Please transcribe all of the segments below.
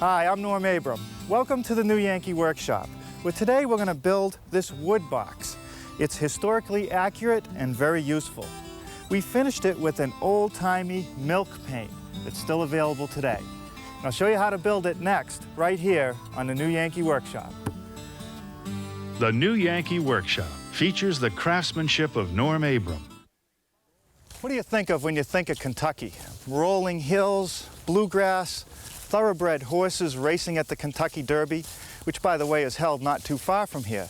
Hi, I'm Norm Abram. Welcome to the new Yankee workshop, where today we're going to build this wood box. It's historically accurate and very useful. We finished it with an old-timey milk paint that's still available today. And I'll show you how to build it next, right here on the new Yankee workshop. The new Yankee workshop features the craftsmanship of Norm Abram. What do you think of when you think of Kentucky? Rolling hills, bluegrass, thoroughbred horses racing at the Kentucky Derby, which, by the way, is held not too far from here.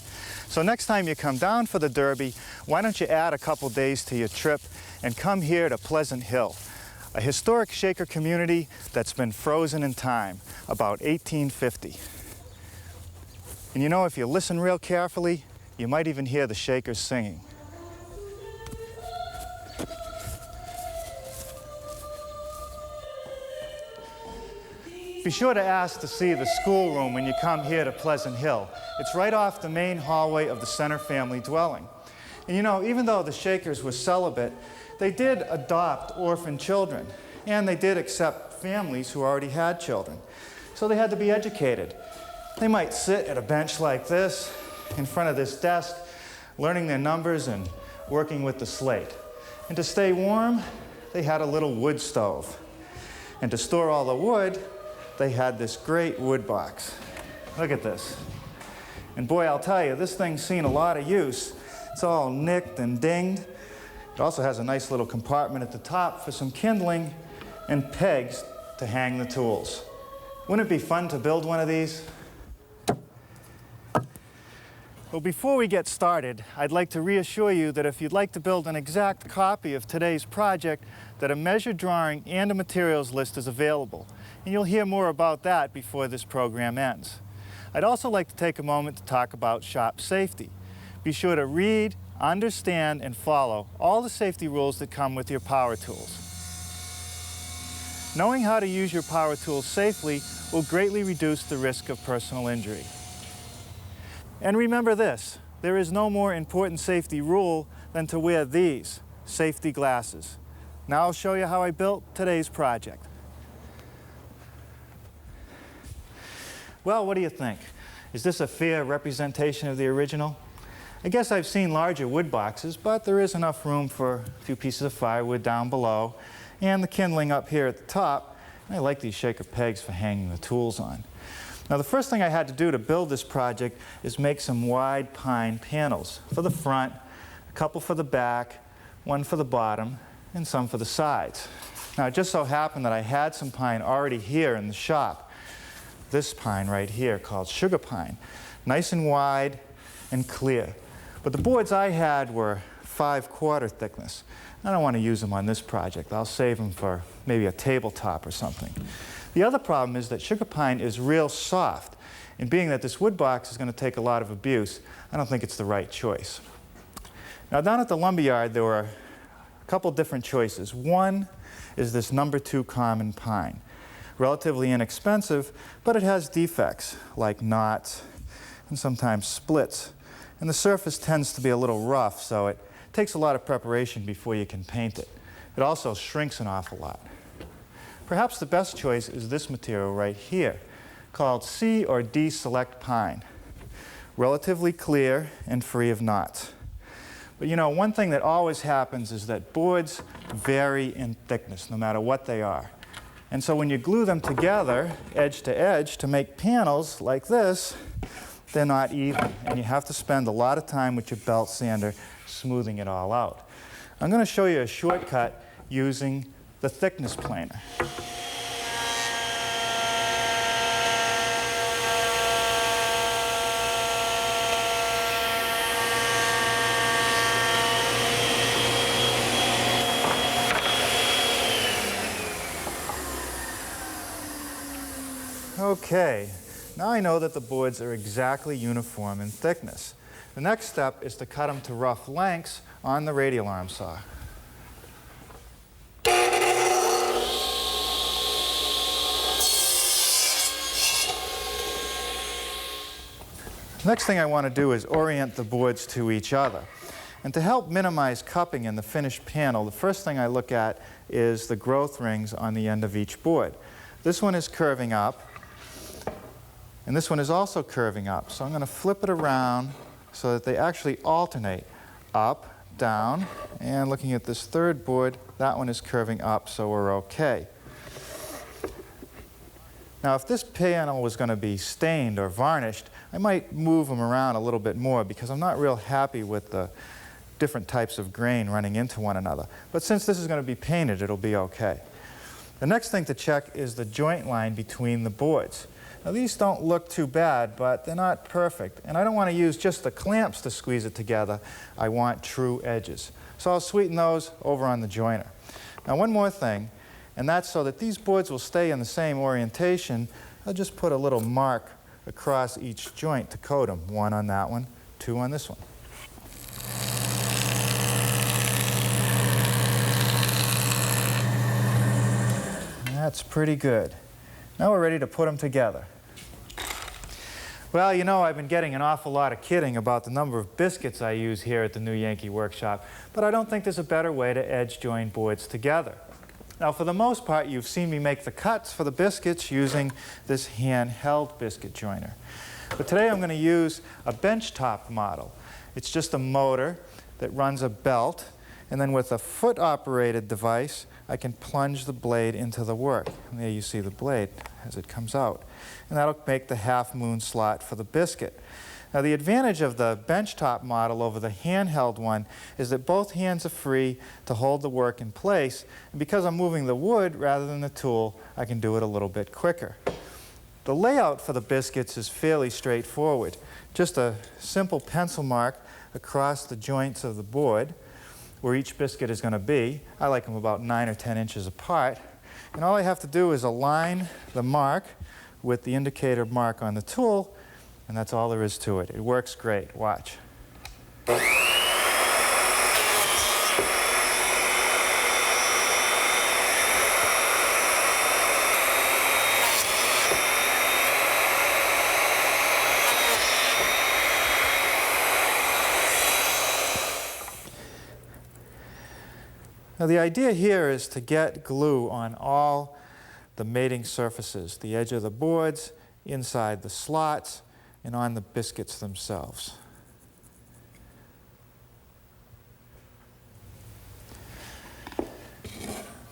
So next time you come down for the Derby, why don't you add a couple days to your trip and come here to Pleasant Hill, a historic Shaker community that's been frozen in time, about 1850. And you know, if you listen real carefully, you might even hear the Shakers singing. Be sure to ask to see the schoolroom when you come here to Pleasant Hill. It's right off the main hallway of the center family dwelling. And you know, even though the Shakers were celibate, they did adopt orphan children, and they did accept families who already had children. So they had to be educated. They might sit at a bench like this, in front of this desk, learning their numbers and working with the slate. And to stay warm, they had a little wood stove. And to store all the wood, they had this great wood box. Look at this. And boy, I'll tell you, this thing's seen a lot of use. It's all nicked and dinged. It also has a nice little compartment at the top for some kindling and pegs to hang the tools. Wouldn't it be fun to build one of these? Well, before we get started, I'd like to reassure you that if you'd like to build an exact copy of today's project, that a measured drawing and a materials list is available. And you'll hear more about that before this program ends. I'd also like to take a moment to talk about shop safety. Be sure to read, understand, and follow all the safety rules that come with your power tools. Knowing how to use your power tools safely will greatly reduce the risk of personal injury. And remember this, there is no more important safety rule than to wear these safety glasses. Now I'll show you how I built today's project. Well, what do you think? Is this a fair representation of the original? I guess I've seen larger wood boxes, but there is enough room for a few pieces of firewood down below and the kindling up here at the top. I like these shaker pegs for hanging the tools on. Now, the first thing I had to do to build this project is make some wide pine panels for the front, a couple for the back, one for the bottom, and some for the sides. Now, it just so happened that I had some pine already here in the shop. This pine right here called sugar pine, nice and wide and clear. But the boards I had were 5/4 thickness. I don't want to use them on this project. I'll save them for maybe a tabletop or something. The other problem is that sugar pine is real soft, and being that this wood box is going to take a lot of abuse, I don't think it's the right choice. Now, down at the lumberyard, there were a couple different choices. One is this #2 common pine. Relatively inexpensive, but it has defects like knots and sometimes splits. And the surface tends to be a little rough, so it takes a lot of preparation before you can paint it. It also shrinks an awful lot. Perhaps the best choice is this material right here, called C or D Select Pine. Relatively clear and free of knots. But you know, one thing that always happens is that boards vary in thickness, no matter what they are. And so when you glue them together, edge to edge, to make panels like this, they're not even. And you have to spend a lot of time with your belt sander smoothing it all out. I'm going to show you a shortcut using the thickness planer. Okay, now I know that the boards are exactly uniform in thickness. The next step is to cut them to rough lengths on the radial arm saw. Next thing I want to do is orient the boards to each other. And to help minimize cupping in the finished panel, the first thing I look at is the growth rings on the end of each board. This one is curving up, And this one is also curving up. So I'm going to flip it around so that they actually alternate up, down, and looking at this third board, that one is curving up, so we're okay. Now, if this panel was going to be stained or varnished, I might move them around a little bit more because I'm not real happy with the different types of grain running into one another. But since this is going to be painted, it'll be okay. The next thing to check is the joint line between the boards. Now, these don't look too bad, but they're not perfect. And I don't want to use just the clamps to squeeze it together. I want true edges. So I'll sweeten those over on the joiner. Now, one more thing, and that's so that these boards will stay in the same orientation. I'll just put a little mark across each joint to coat them. One on that one, two on this one. That's pretty good. Now we're ready to put them together. Well, you know, I've been getting an awful lot of kidding about the number of biscuits I use here at the new Yankee workshop, but I don't think there's a better way to edge join boards together. Now, for the most part, you've seen me make the cuts for the biscuits using this handheld biscuit joiner. But today I'm going to use a benchtop model. It's just a motor that runs a belt, and then with a foot-operated device, I can plunge the blade into the work. And there you see the blade as it comes out. And that'll make the half-moon slot for the biscuit. Now, the advantage of the benchtop model over the handheld one is that both hands are free to hold the work in place. And because I'm moving the wood rather than the tool, I can do it a little bit quicker. The layout for the biscuits is fairly straightforward. Just a simple pencil mark across the joints of the board where each biscuit is going to be. I like them about 9 or 10 inches apart. And all I have to do is align the mark with the indicator mark on the tool, and that's all there is to it. It works great. Watch. Now, the idea here is to get glue on all the mating surfaces, the edge of the boards, inside the slots, and on the biscuits themselves.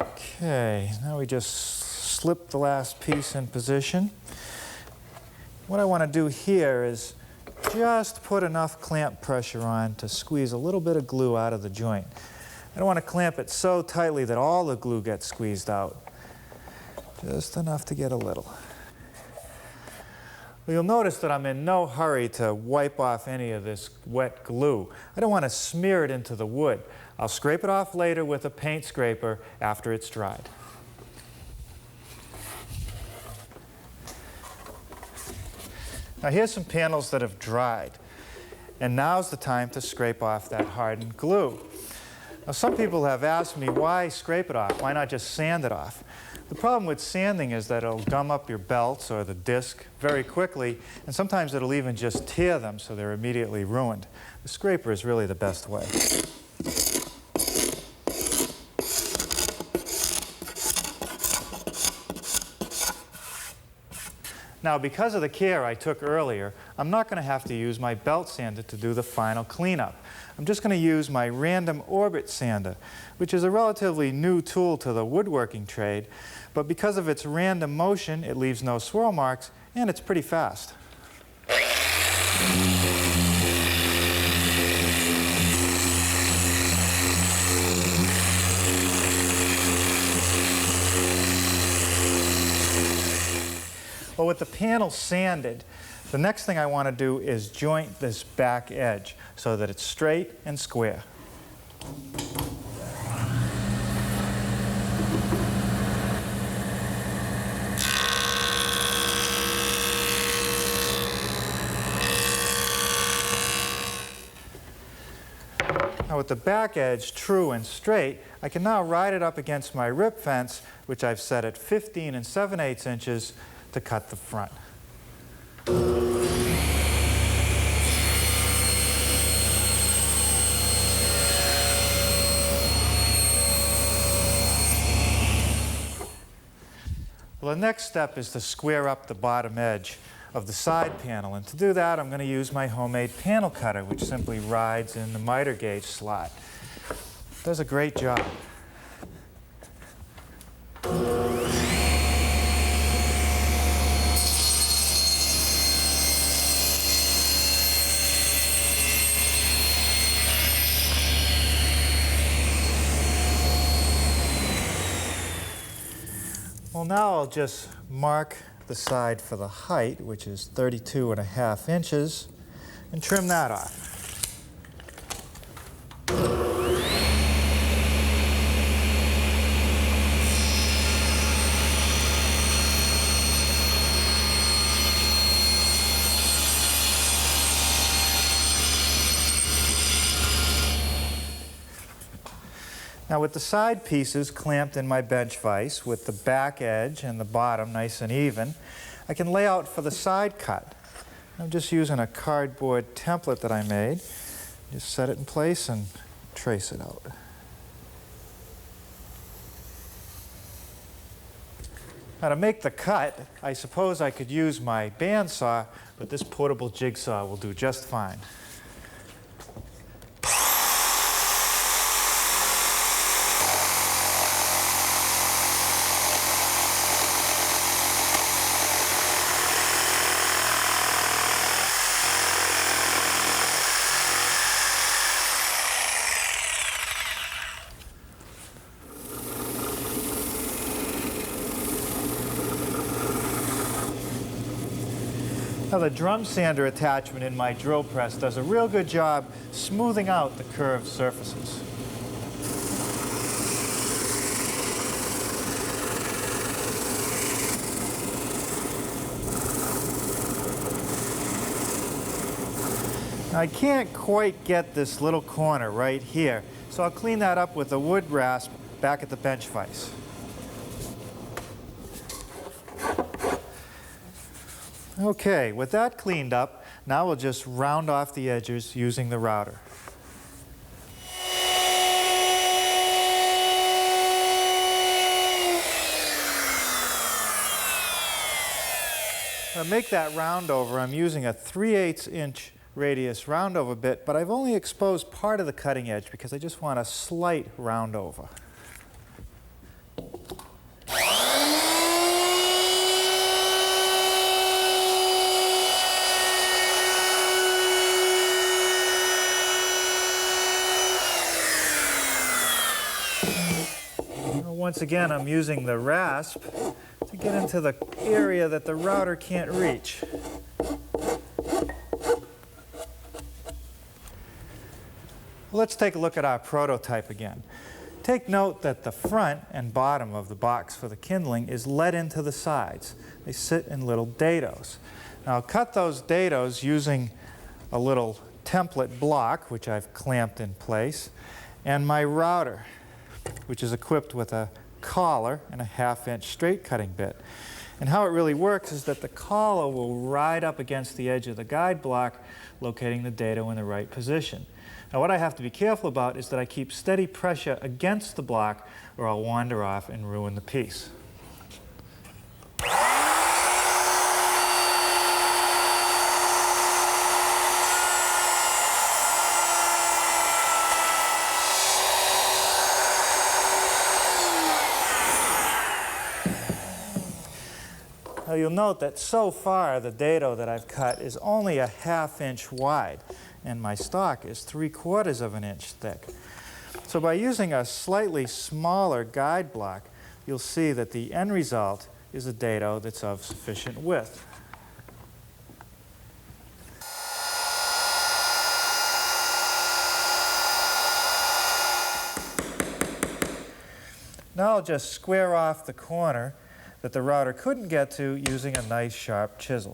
Okay, now we just slip the last piece in position. What I want to do here is just put enough clamp pressure on to squeeze a little bit of glue out of the joint. I don't want to clamp it so tightly that all the glue gets squeezed out. Just enough to get a little. Well, you'll notice that I'm in no hurry to wipe off any of this wet glue. I don't want to smear it into the wood. I'll scrape it off later with a paint scraper after it's dried. Now, here's some panels that have dried. And now's the time to scrape off that hardened glue. Now, some people have asked me, why scrape it off? Why not just sand it off? The problem with sanding is that it'll gum up your belts or the disc very quickly, and sometimes it'll even just tear them so they're immediately ruined. The scraper is really the best way. Now, because of the care I took earlier, I'm not going to have to use my belt sander to do the final cleanup. I'm just going to use my random orbit sander, which is a relatively new tool to the woodworking trade, but because of its random motion, it leaves no swirl marks, and it's pretty fast. Well, with the panel sanded, the next thing I want to do is joint this back edge so that it's straight and square. Now, with the back edge true and straight, I can now ride it up against my rip fence, which I've set at 15 7/8 inches to cut the front. Well, the next step is to square up the bottom edge of the side panel. And to do that, I'm going to use my homemade panel cutter, which simply rides in the miter gauge slot. Does a great job. Well, now I'll just mark the side for the height, which is 32.5 inches, and trim that off. Now with the side pieces clamped in my bench vise with the back edge and the bottom nice and even, I can lay out for the side cut. I'm just using a cardboard template that I made. Just set it in place and trace it out. Now to make the cut, I suppose I could use my bandsaw, but this portable jigsaw will do just fine. Now the drum sander attachment in my drill press does a real good job smoothing out the curved surfaces. Now, I can't quite get this little corner right here, so I'll clean that up with a wood rasp back at the bench vise. Okay, with that cleaned up, now we'll just round off the edges using the router. To make that round over, I'm using a 3/8 inch radius round over bit, but I've only exposed part of the cutting edge because I just want a slight round over. Once again, I'm using the rasp to get into the area that the router can't reach. Let's take a look at our prototype again. Take note that the front and bottom of the box for the kindling is let into the sides. They sit in little dados. Now I'll cut those dados using a little template block, which I've clamped in place, and my router, which is equipped with a collar and a 1/2 inch straight cutting bit. And how it really works is that the collar will ride up against the edge of the guide block, locating the dado in the right position. Now what I have to be careful about is that I keep steady pressure against the block or I'll wander off and ruin the piece. Now you'll note that so far the dado that I've cut is only a 1/2 inch wide and my stock is 3/4 of an inch thick. So by using a slightly smaller guide block, you'll see that the end result is a dado that's of sufficient width. Now I'll just square off the corner that the router couldn't get to using a nice sharp chisel.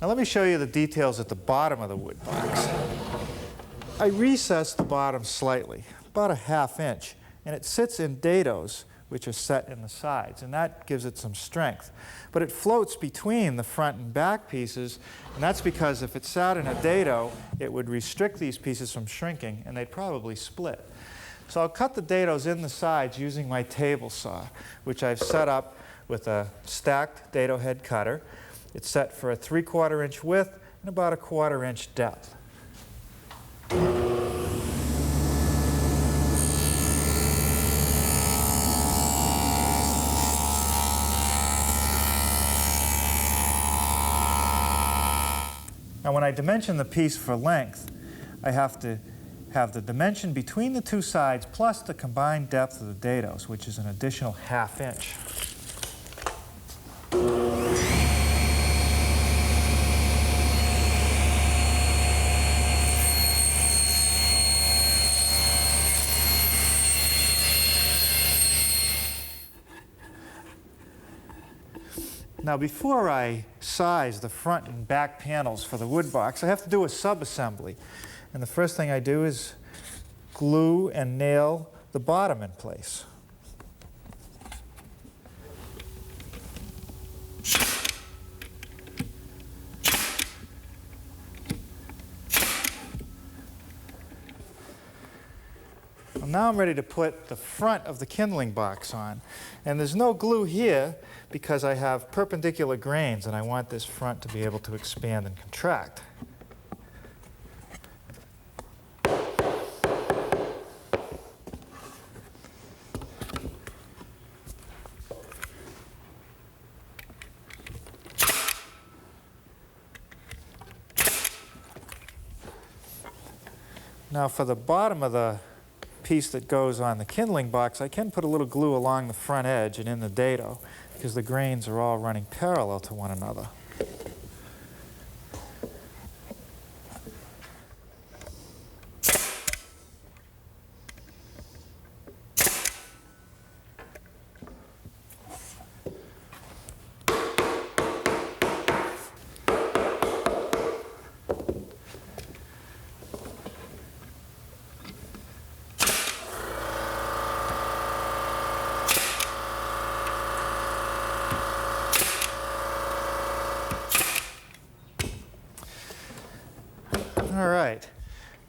Now let me show you the details at the bottom of the wood box. I recessed the bottom slightly, about a 1/2 inch, and it sits in dados which are set in the sides, and that gives it some strength. But it floats between the front and back pieces, and that's because if it sat in a dado, it would restrict these pieces from shrinking, and they'd probably split. So I'll cut the dados in the sides using my table saw, which I've set up with a stacked dado head cutter. It's set for a 3/4 inch width and about a 1/4 inch depth. Now when I dimension the piece for length, I have to have the dimension between the two sides plus the combined depth of the dados, which is an additional 1/2 inch. Now before I size the front and back panels for the Woodbox, I have to do a sub-assembly. And the first thing I do is glue and nail the bottom in place. Well, now I'm ready to put the front of the kindling box on. And there's no glue here because I have perpendicular grains and I want this front to be able to expand and contract. Now for the bottom of the piece that goes on the kindling box, I can put a little glue along the front edge and in the dado because the grains are all running parallel to one another. All right.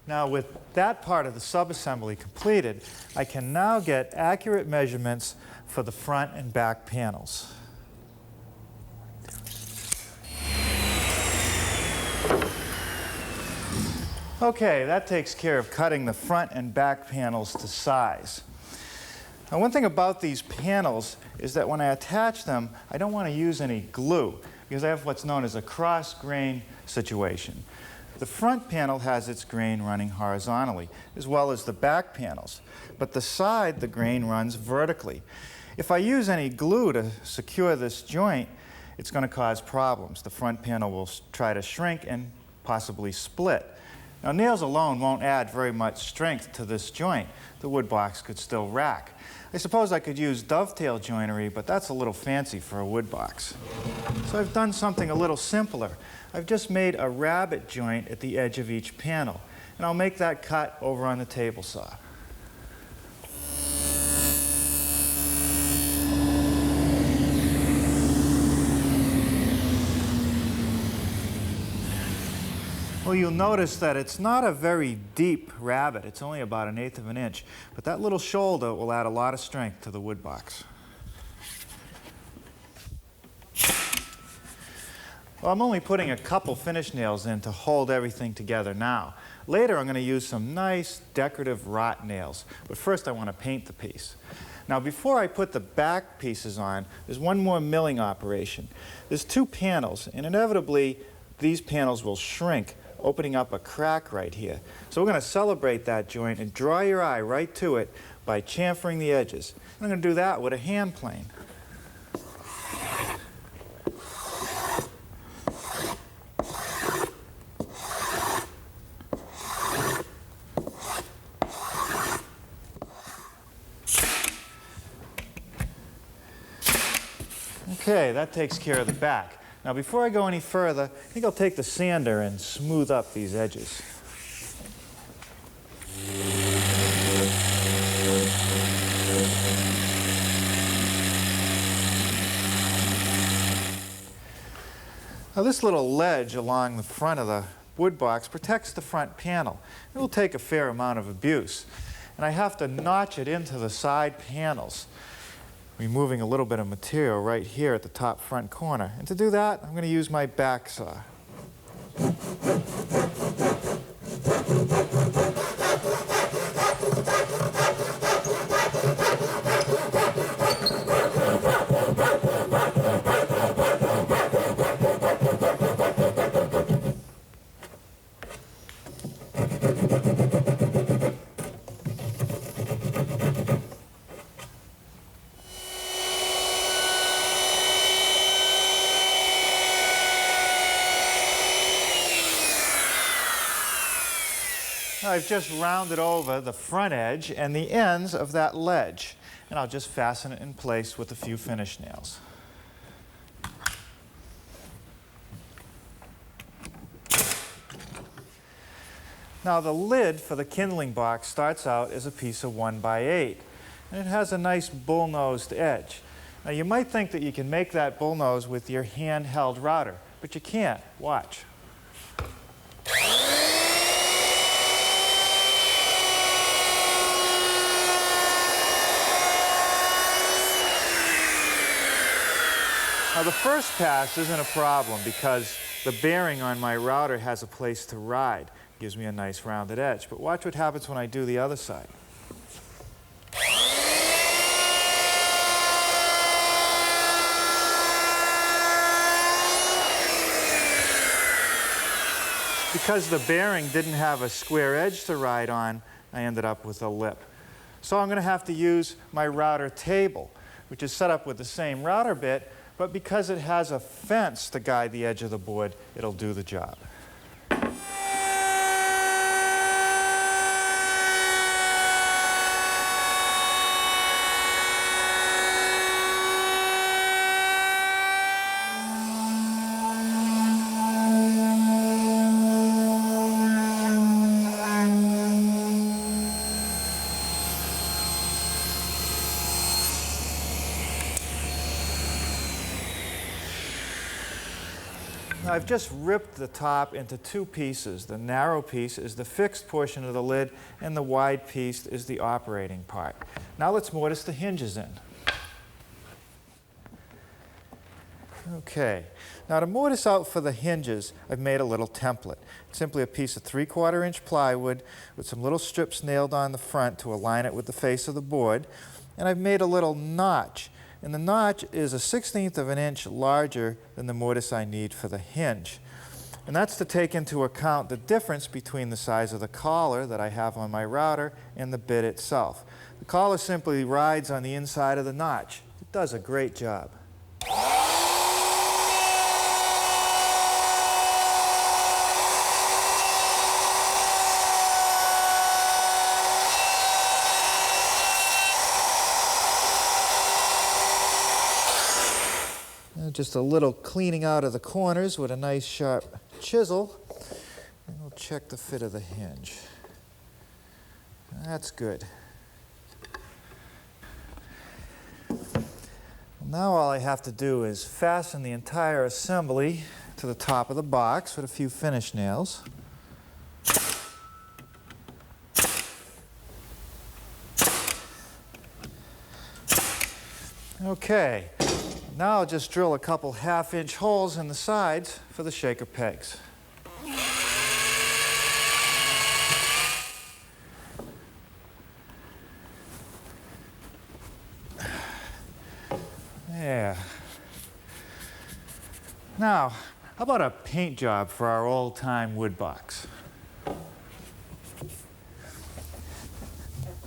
Now with that part of the subassembly completed, I can now get accurate measurements for the front and back panels. Okay, that takes care of cutting the front and back panels to size. Now one thing about these panels is that when I attach them, I don't want to use any glue because I have what's known as a cross-grain situation. The front panel has its grain running horizontally, as well as the back panels. But the side, the grain runs vertically. If I use any glue to secure this joint, it's going to cause problems. The front panel will try to shrink and possibly split. Now, nails alone won't add very much strength to this joint. The Woodbox could still rack. I suppose I could use dovetail joinery, but that's a little fancy for a Woodbox. So I've done something a little simpler. I've just made a rabbet joint at the edge of each panel, and I'll make that cut over on the table saw. Well, you'll notice that it's not a very deep rabbet. It's only about 1/8 of an inch, but that little shoulder will add a lot of strength to the Woodbox. Well, I'm only putting a couple finish nails in to hold everything together now. Later, I'm going to use some nice decorative wrought nails, but first I want to paint the piece. Now, before I put the back pieces on, there's one more milling operation. There's 2 panels, and inevitably, these panels will shrink, opening up a crack right here. So we're going to celebrate that joint and draw your eye right to it by chamfering the edges. And I'm going to do that with a hand plane. Okay, that takes care of the back. Now, before I go any further, I think I'll take the sander and smooth up these edges. Now this little ledge along the front of the wood box protects the front panel. It will take a fair amount of abuse. And I have to notch it into the side panels, removing a little bit of material right here at the top front corner. And to do that, I'm going to use my back saw. I've just rounded over the front edge and the ends of that ledge, and I'll just fasten it in place with a few finish nails. Now the lid for the kindling box starts out as a piece of 1x8, and it has a nice bull-nosed edge. Now you might think that you can make that bull-nose with your handheld router, but you can't. Watch. Now the first pass isn't a problem because the bearing on my router has a place to ride. It gives me a nice rounded edge. But watch what happens when I do the other side. Because the bearing didn't have a square edge to ride on, I ended up with a lip. So I'm going to have to use my router table, which is set up with the same router bit, but because it has a fence to guide the edge of the board, it'll do the job. I've just ripped the top into two pieces. The narrow piece is the fixed portion of the lid, and the wide piece is the operating part. Now let's mortise the hinges in. Okay. Now to mortise out for the hinges, I've made a little template. It's simply a piece of 3/4 inch plywood with some little strips nailed on the front to align it with the face of the board. And I've made a little notch. And the notch is a 1/16 of an inch larger than the mortise I need for the hinge. And that's to take into account the difference between the size of the collar that I have on my router and the bit itself. The collar simply rides on the inside of the notch. It does a great job. Just a little cleaning out of the corners with a nice sharp chisel, and we'll check the fit of the hinge. That's good. Now all I have to do is fasten the entire assembly to the top of the box with a few finish nails. Okay. Now I'll just drill a couple 1/2 inch holes in the sides for the shaker pegs. There. Now, how about a paint job for our old-time wood box?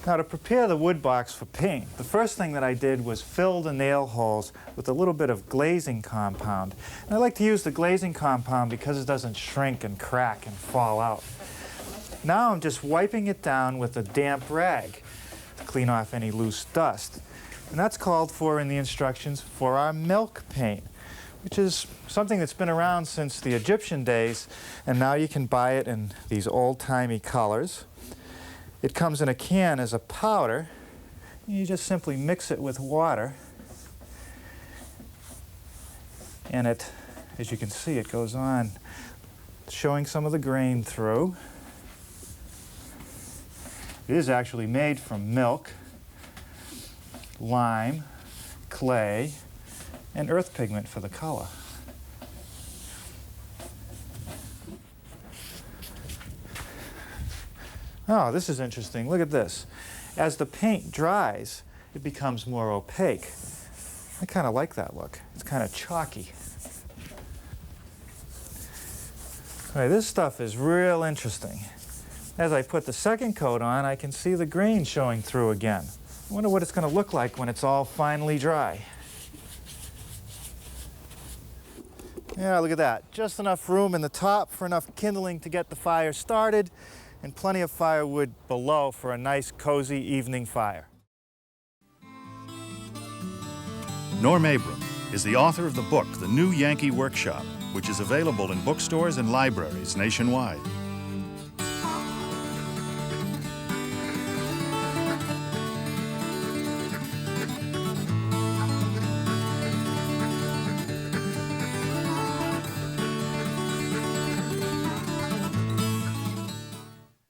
Now, to prepare the wood box for paint, the first thing that I did was fill the nail holes with a little bit of glazing compound. And I like to use the glazing compound because it doesn't shrink and crack and fall out. Now I'm just wiping it down with a damp rag to clean off any loose dust. And that's called for in the instructions for our milk paint, which is something that's been around since the Egyptian days, and now you can buy it in these old-timey colors. It comes in a can as a powder. You just simply mix it with water, and it As you can see, it goes on showing some of the grain through. It is actually made from milk, lime, clay, and earth pigment for the color. Oh, this is interesting. Look at this. As the paint dries, it becomes more opaque. I kind of like that look. It's kind of chalky. All right, this stuff is real interesting. As I put the second coat on, I can see the grain showing through again. I wonder what it's going to look like when it's all finally dry. Yeah, look at that. Just enough room in the top for enough kindling to get the fire started, and plenty of firewood below for a nice, cozy evening fire. Norm Abram is the author of the book, The New Yankee Workshop, which is available in bookstores and libraries nationwide.